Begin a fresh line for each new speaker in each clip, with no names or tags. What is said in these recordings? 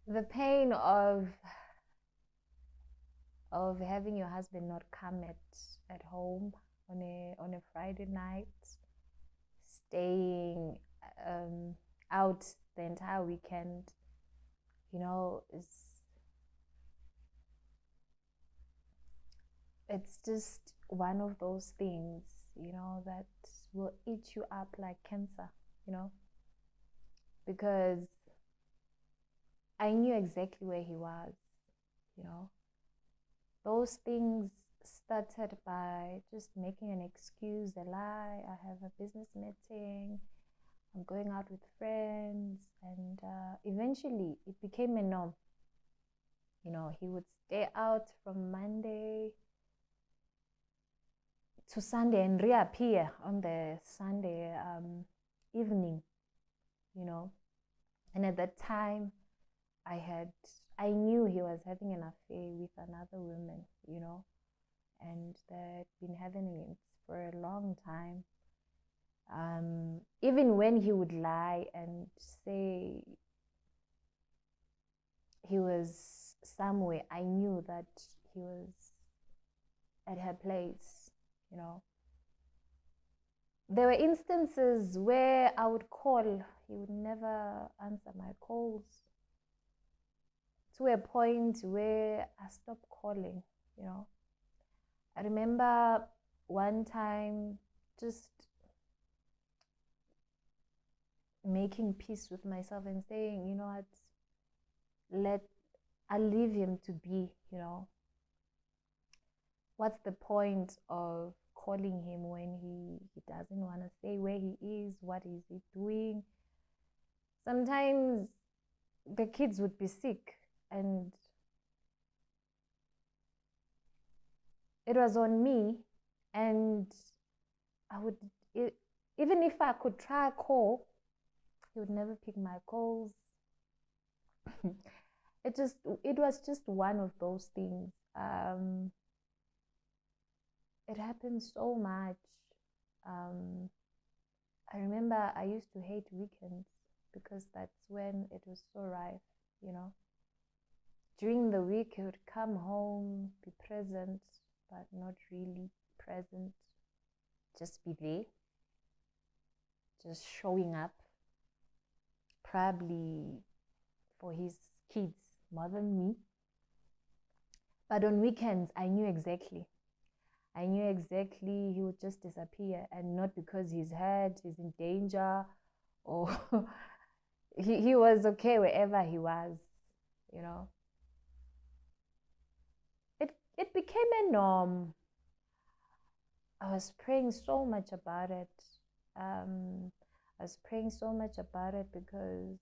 The pain of having your husband not come at home on a Friday night, staying out the entire weekend, is it's just one of those things, that will eat you up like cancer, you know, because I knew exactly where he was, you know. Those things started by just making an excuse, a lie. I have a business meeting, I'm going out with friends, and eventually it became a norm. He would stay out from Monday to Sunday and reappear on the Sunday evening, you know. And at that time, I had I knew he was having an affair with another woman, and they'd been having it for a long time. Even when he would lie and say he was somewhere, I knew that he was at her place, you know. There were instances where I would call, he would never answer my calls, to a point where I stopped calling, you know. I remember one time just making peace with myself and saying, you know what, I'll leave him to be, you know. What's the point of calling him when he doesn't want to say where he is, what is he doing? Sometimes the kids would be sick, and it was on me, and I would, even if I could try a call, he would never pick my calls. It was just one of those things. It happened so much. um, I remember I used to hate weekends because that's when it was so rife, you know. During the week, he would come home, be present, but not really present, just be there, just showing up, probably for his kids more than me. But on weekends, I knew exactly. I knew exactly he would just disappear, and not because he's hurt, he's in danger, or he was okay wherever he was, you know. It became a norm. I was praying so much about it. I was praying so much about it because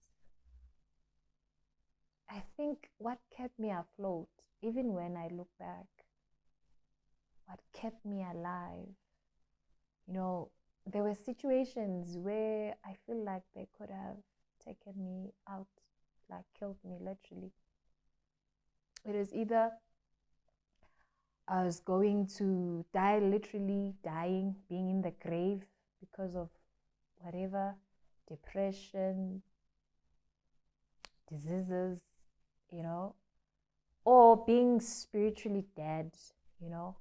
I think what kept me afloat, even when I look back, what kept me alive, you know, there were situations where I feel like they could have taken me out, like killed me literally. It was either I was going to die, literally dying, being in the grave because of whatever, depression, diseases, you know, or being spiritually dead, you know.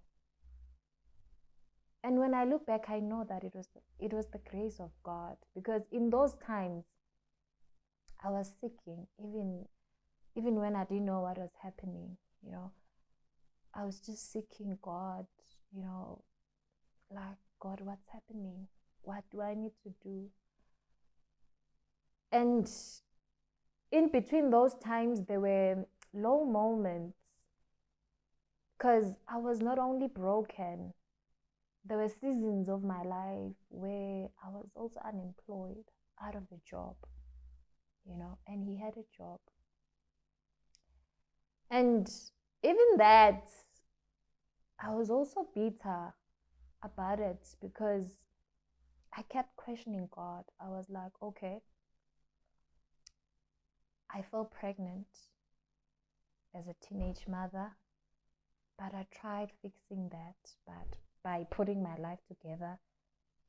And when I look back, I know that it was the grace of God, because in those times I was seeking, even when I didn't know what was happening, you know. I was just seeking God, you know, like, God, what's happening? What do I need to do? And in between those times, there were low moments, because I was not only broken, there were seasons of my life where I was also unemployed, out of a job, you know, and he had a job. And even that, I was also bitter about it because I kept questioning God. I was like, okay, I fell pregnant as a teenage mother, but I tried fixing that, but by putting my life together,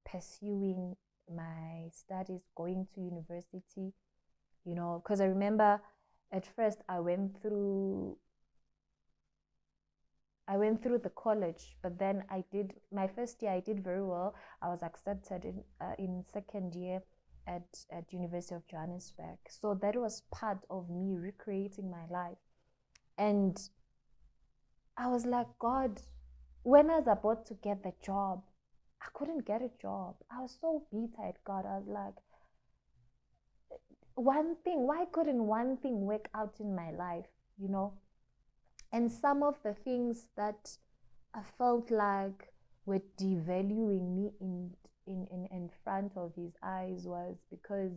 pursuing my studies, going to university, you know, because I remember at first I went through the college, but then I did my first year. I did very well. I was accepted in second year at University of Johannesburg. So that was part of me recreating my life. And I was like, God, when I was about to get the job, I couldn't get a job. I was so bitter at God. I was like, one thing, why couldn't one thing work out in my life, you know? And some of the things that I felt like were devaluing me in front of his eyes was because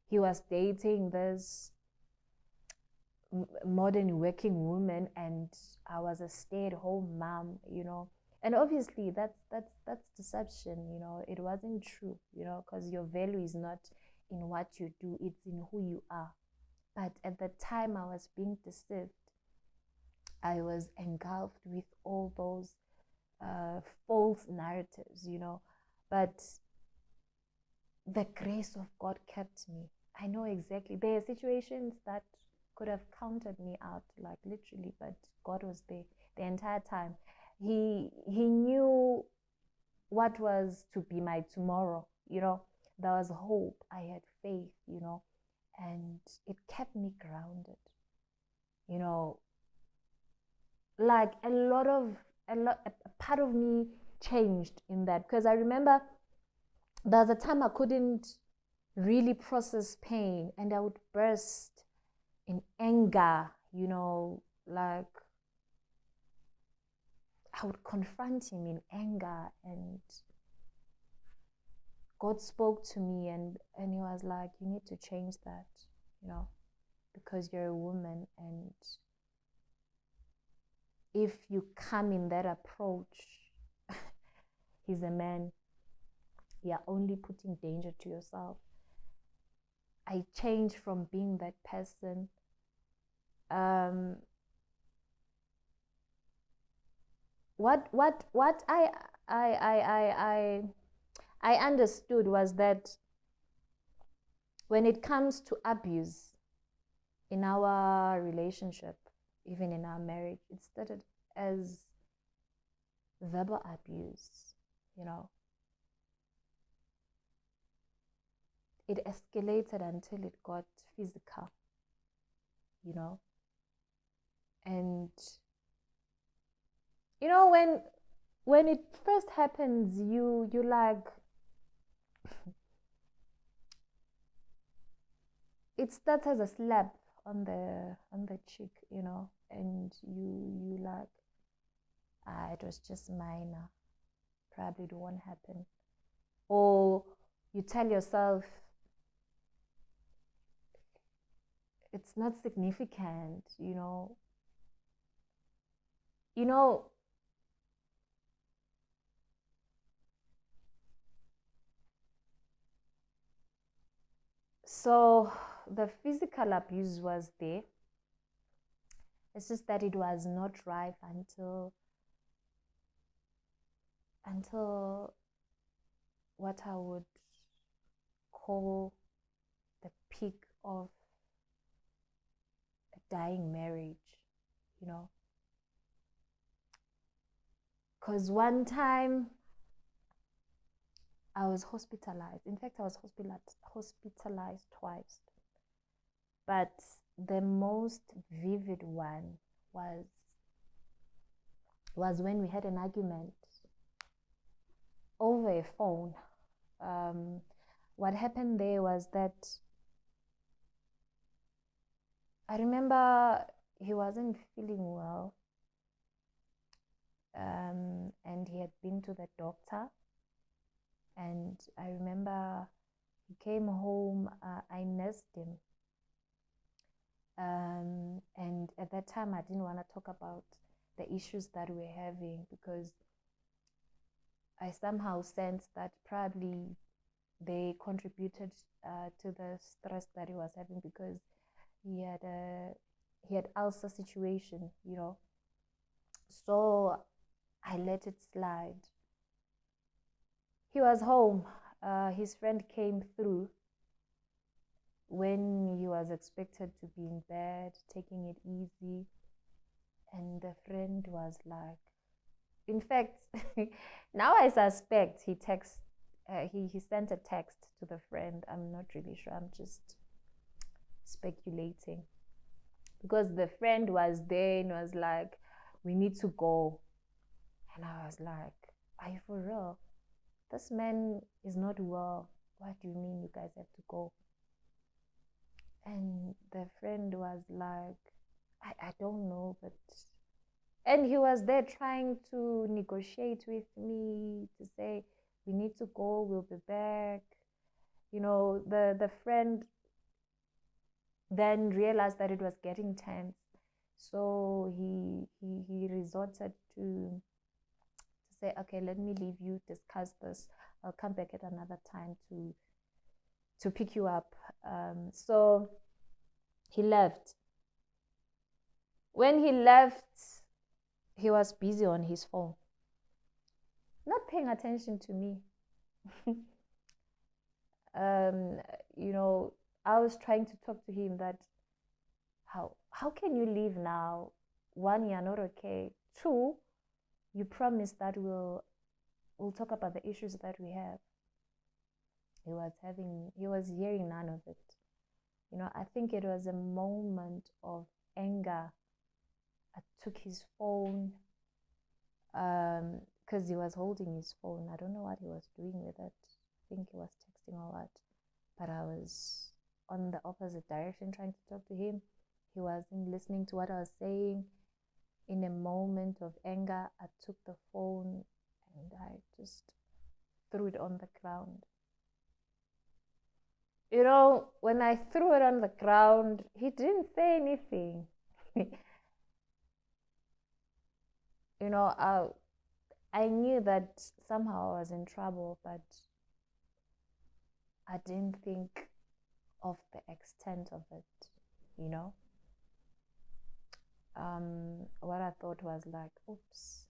he was dating this modern working woman and I was a stay-at-home mom, you know. And obviously that's deception, you know. It wasn't true, you know, because your value is not in what you do, it's in who you are. But at the time I was being deceived, I was engulfed with all those false narratives, you know. But the grace of God kept me. I know exactly. There are situations that could have counted me out, like literally, but God was there the entire time. He knew what was to be my tomorrow, you know. There was hope. I had faith, you know, and it kept me grounded, you know. Like a part of me changed in that, because I remember there was a time I couldn't really process pain and I would burst in anger, you know, like I would confront him in anger, and God spoke to me and he was like, you need to change that, you know, because you're a woman, and if you come in that approach, he's a man, you're only putting danger to yourself. I changed from being that person. What I understood was that when it comes to abuse in our relationship, even in our marriage, it started as verbal abuse, you know. It escalated until it got physical, you know. And you know, when it first happens, you like, it starts as a slap on the cheek, you know, and you like, it was just minor, probably it won't happen. Or you tell yourself it's not significant, you know. You know, so the physical abuse was there. It's just that it was not ripe until what I would call the peak of a dying marriage, you know. Because one time I was hospitalized. In fact, I was hospitalized twice. But the most vivid one was when we had an argument over a phone. What happened there was that I remember he wasn't feeling well, and he had been to the doctor. And I remember he came home, I nursed him. And at that time, I didn't want to talk about the issues that we're having, because I somehow sensed that probably they contributed to the stress that he was having, because he had ulcer situation, you know. So I let it slide. He was home. His friend came through, when he was expected to be in bed, taking it easy. And the friend was like, in fact, now I suspect he sent a text to the friend. I'm not really sure. I'm just speculating. Because the friend was there and was like, we need to go. And I was like, are you for real? This man is not well. What do you mean you guys have to go? And the friend was like, I don't know, but. And he was there trying to negotiate with me to say, we need to go, we'll be back. You know, the friend then realized that it was getting tense. So he resorted to say, okay, let me leave you, discuss this. I'll come back at another time to pick you up. So he left. When he left, he was busy on his phone, not paying attention to me. You know, I was trying to talk to him that how can you leave now? One, you're not okay. Two, you promised that we'll talk about the issues that we have. He was hearing none of it. You know, I think it was a moment of anger. I took his phone because he was holding his phone. I don't know what he was doing with it. I think he was texting or what. But I was on the opposite direction trying to talk to him. He wasn't listening to what I was saying. In a moment of anger, I took the phone and I just threw it on the ground. You know, when I threw it on the ground, he didn't say anything. You know, I knew that somehow I was in trouble, but I didn't think of the extent of it, you know. What I thought was like, oops,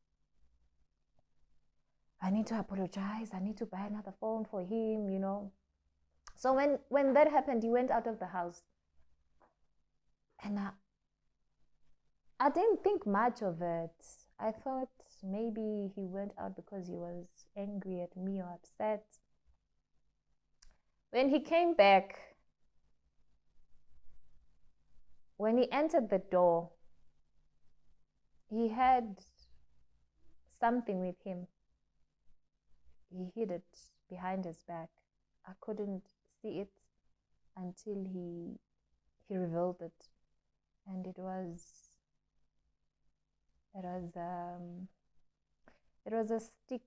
I need to apologize. I need to buy another phone for him, you know. So when that happened, he went out of the house. And I didn't think much of it. I thought maybe he went out because he was angry at me or upset. When he came back, when he entered the door, he had something with him. He hid it behind his back. I couldn't see it until he revealed it. And it was a stick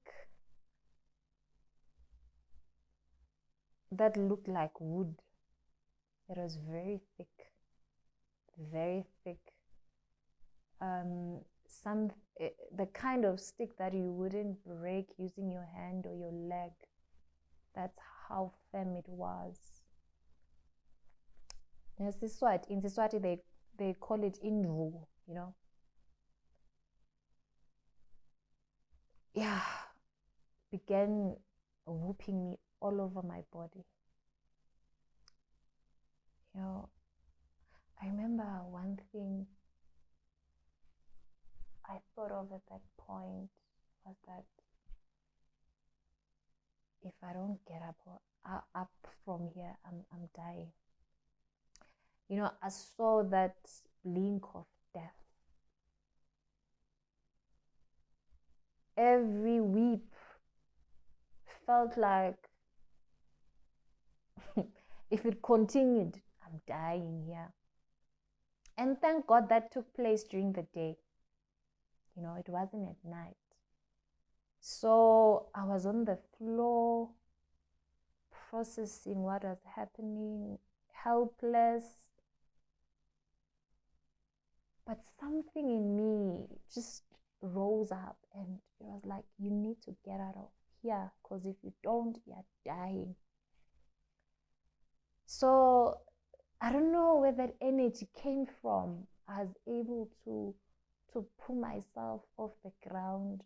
that looked like wood. It was very thick, very thick. The kind of stick that you wouldn't break using your hand or your leg. That's how firm it was. In Siswati they call it indvu, you know. Yeah, began whooping me all over my body. You know, I remember one thing I thought of at that point was that if I don't get up from here, I'm dying. You know, I saw that blink of death. Every weep felt like if it continued, I'm dying here. And thank God that took place during the day. You know, it wasn't at night. So I was on the floor, processing what was happening, helpless. But something in me just rose up and it was like, you need to get out of here because if you don't, you're dying. So I don't know where that energy came from. I was able to pull myself off the ground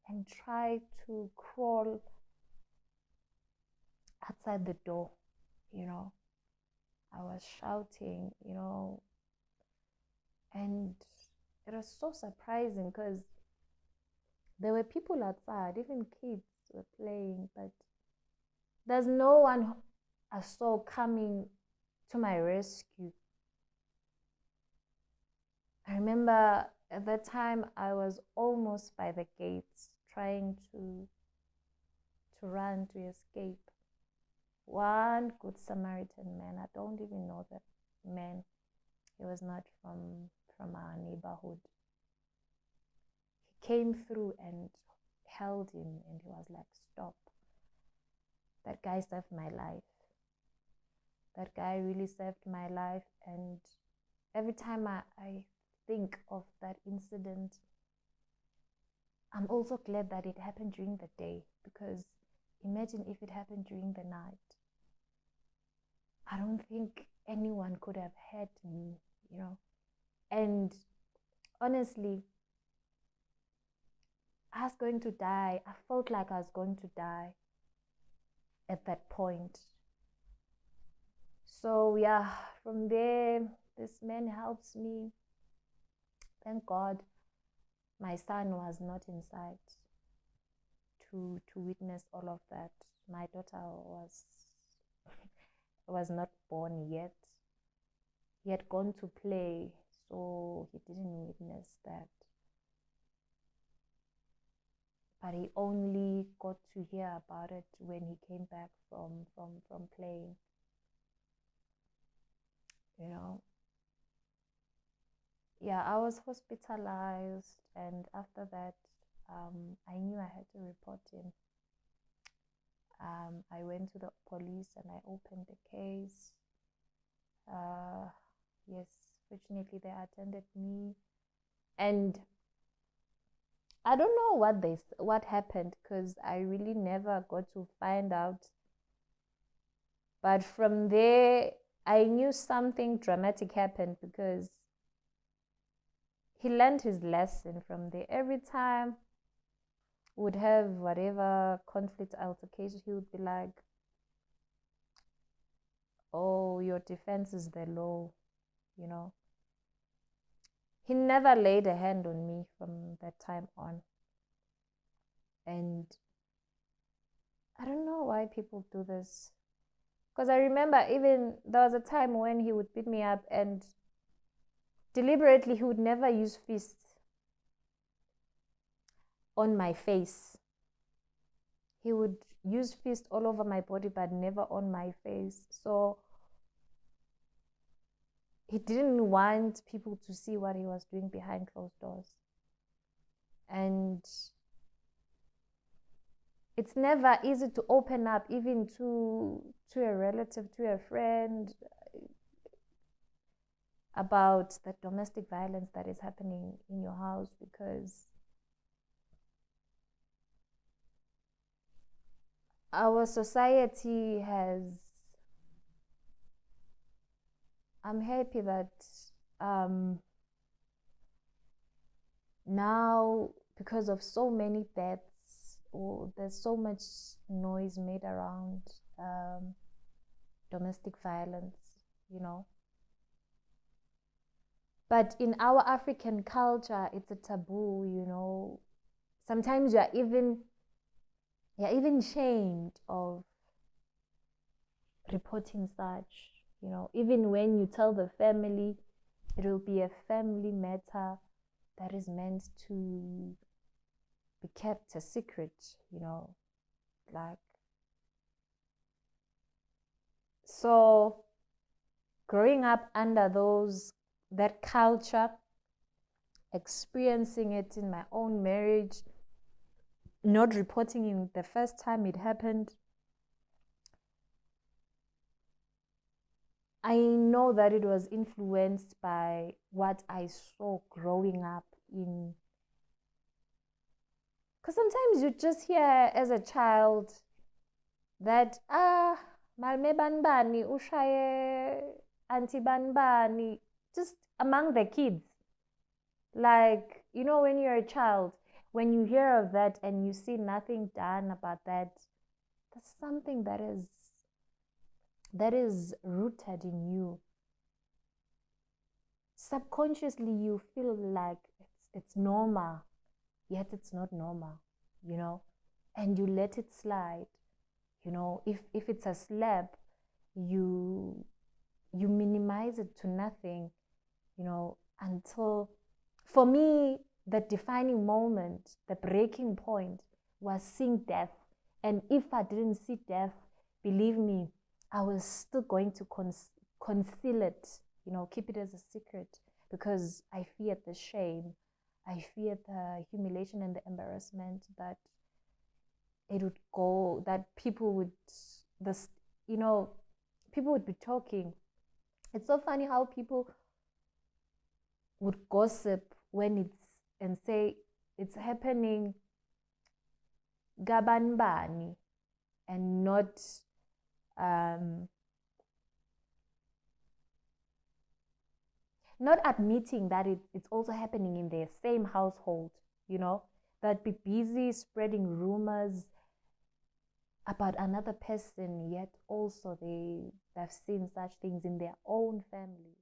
and try to crawl outside the door, you know. I was shouting, and it was so surprising because there were people outside, even kids were playing, but there's no one I saw coming to my rescue. I remember at that time I was almost by the gates trying to run to escape. One good Samaritan man, I don't even know the man. He was not from our neighborhood. He came through and held him, and he was like, "Stop." That guy saved my life. That guy really saved my life. And every time I think of that incident, I'm also glad that it happened during the day, because imagine if it happened during the night. I don't think anyone could have hurt me, And honestly, I was going to die. I felt like I was going to die at that point. So yeah, from there, this man helps me. Thank God my son was not inside to witness all of that. My daughter was not born yet. He had gone to play, so he didn't witness that. But he only got to hear about it when he came back from playing. Yeah, I was hospitalized, and after that, I knew I had to report him. I went to the police and I opened the case. Yes, fortunately they attended me, and I don't know what happened, because I really never got to find out. But from there, I knew something dramatic happened, because he learned his lesson from there. Every time would have whatever conflict, altercation, he would be like, "Oh, your defense is the law," He never laid a hand on me from that time on. And I don't know why people do this. Because I remember even there was a time when he would beat me up, and deliberately he would never use fists on my face. He would use fists all over my body, but never on my face. So he didn't want people to see what he was doing behind closed doors. And it's never easy to open up, even to a relative, to a friend, about the domestic violence that is happening in your house, because our society has, I'm happy that now, because of so many deaths, or there's so much noise made around domestic violence, But in our African culture, it's a taboo, Sometimes you're even shamed of reporting such, Even when you tell the family, it will be a family matter that is meant to be kept a secret, like. So growing up under that culture, experiencing it in my own marriage, not reporting it the first time it happened, I know that it was influenced by what I saw growing up in. Because sometimes you just hear as a child that, malme banbani, ushaye anti banbani, just among the kids. Like, when you're a child, when you hear of that and you see nothing done about that, that's something that is that is rooted in you, subconsciously you feel like it's normal, yet it's not normal, you know, and you let it slide. You know, if it's a slap, you you minimize it to nothing, you know, until, for me, the defining moment, the breaking point was seeing death. And if I didn't see death, believe me, I was still going to conceal it, you know, keep it as a secret, because I feared the shame. I feared the humiliation and the embarrassment that it would go, that people would, this, you know, people would be talking. It's so funny how people would gossip when it's, and say it's happening gabanbani, and um, not admitting that it's also happening in their same household, you know, that be busy spreading rumors about another person, yet also they've seen such things in their own family.